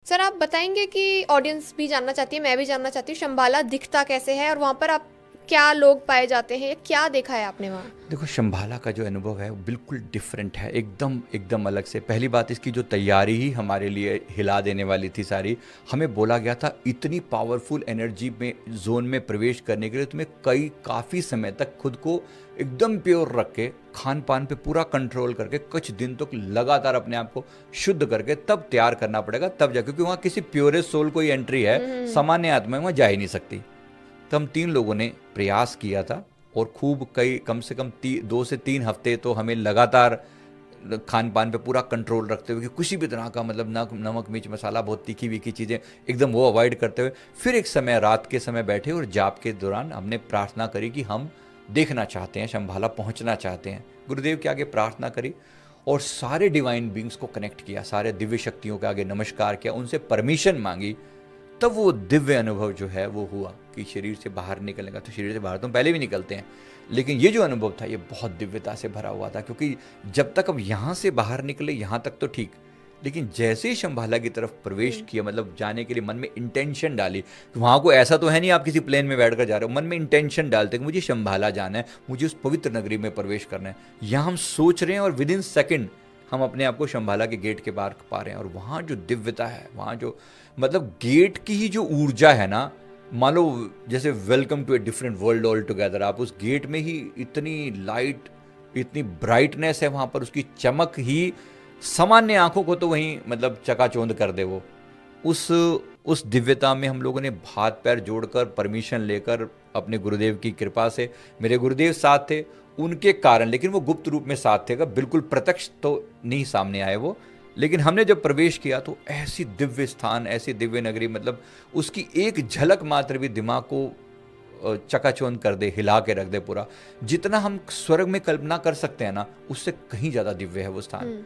Sir आप बताएंगे कि ऑडियंस भी जानना चाहती है, मैं भी जानना चाहती हूँ, शंबाला दिखता कैसे है और वहाँ पर आप क्या लोग पाए जाते हैं, क्या देखा है आपने वहाँ? देखो, शंभाला का जो अनुभव है वो बिल्कुल डिफरेंट है, एकदम एकदम अलग से। पहली बात, इसकी जो तैयारी ही हमारे लिए हिला देने वाली थी सारी। हमें बोला गया था इतनी पावरफुल एनर्जी में जोन में प्रवेश करने के लिए तुम्हें काफ़ी समय तक खुद को एकदम प्योर रख के, खान पान पे पूरा कंट्रोल करके, कुछ दिन तक लगातार अपने आप को शुद्ध करके तब तैयार करना पड़ेगा, तब जा, क्योंकि वहाँ किसी प्योरेस्ट सोल कोई एंट्री है, सामान्य आत्मा वहाँ जा ही नहीं सकती। तो हम 3 लोगों ने प्रयास किया था और खूब कई कम से कम 2 से 3 हफ्ते तो हमें लगातार खान पान पे पूरा कंट्रोल रखते हुए कि किसी भी तरह का मतलब नमक मिर्च मसाला बहुत तीखी वीखी चीज़ें एकदम वो अवॉइड करते हुए फिर एक समय रात के समय बैठे और जाप के दौरान हमने प्रार्थना करी कि हम देखना चाहते हैं, शंभाला पहुंचना चाहते हैं। गुरुदेव के आगे प्रार्थना करी और सारे डिवाइन बींग्स को कनेक्ट किया, सारे दिव्य शक्तियों के आगे नमस्कार किया, उनसे परमिशन मांगी। तब वो दिव्य अनुभव जो है वो हुआ कि शरीर से बाहर निकलने का। तो शरीर से बाहर तो हम पहले भी निकलते हैं, लेकिन ये जो अनुभव था ये बहुत दिव्यता से भरा हुआ था, क्योंकि जब तक अब यहाँ से बाहर निकले यहाँ तक तो ठीक, लेकिन जैसे ही शंभाला की तरफ प्रवेश किया, मतलब जाने के लिए मन में इंटेंशन डाली। वहाँ को ऐसा तो है नहीं आप किसी प्लेन में बैठकर जा रहे हो, मन में इंटेंशन डालते कि मुझे शंभाला जाना है, मुझे उस पवित्र नगरी में प्रवेश करना है। यहाँ हम सोच रहे हैं और विद इन सेकेंड हम अपने आप को शंभाला के गेट के बाहर पा रहे हैं। और वहाँ जो दिव्यता है, वहाँ जो मतलब गेट की ही जो ऊर्जा है ना, मान लो जैसे welcome to a different world all together. आप उस गेट में ही इतनी लाइट, इतनी ब्राइटनेस है वहाँ पर, उसकी चमक ही सामान्य आंखों को तो वहीं मतलब चकाचौंध कर दे वो। उस दिव्यता में हम लोगों ने हाथ पैर जोड़कर परमिशन लेकर अपने गुरुदेव की कृपा से, मेरे गुरुदेव साथ थे उनके कारण, लेकिन वो गुप्त रूप में साथ थे, बिल्कुल प्रत्यक्ष तो नहीं सामने आए वो। लेकिन हमने जब प्रवेश किया तो ऐसी दिव्य स्थान, ऐसी दिव्य नगरी, मतलब उसकी एक झलक मात्र भी दिमाग को चकाचौंध कर दे, हिला के रख दे पूरा। जितना हम स्वर्ग में कल्पना कर सकते हैं ना, उससे कहीं ज़्यादा दिव्य है वो स्थान।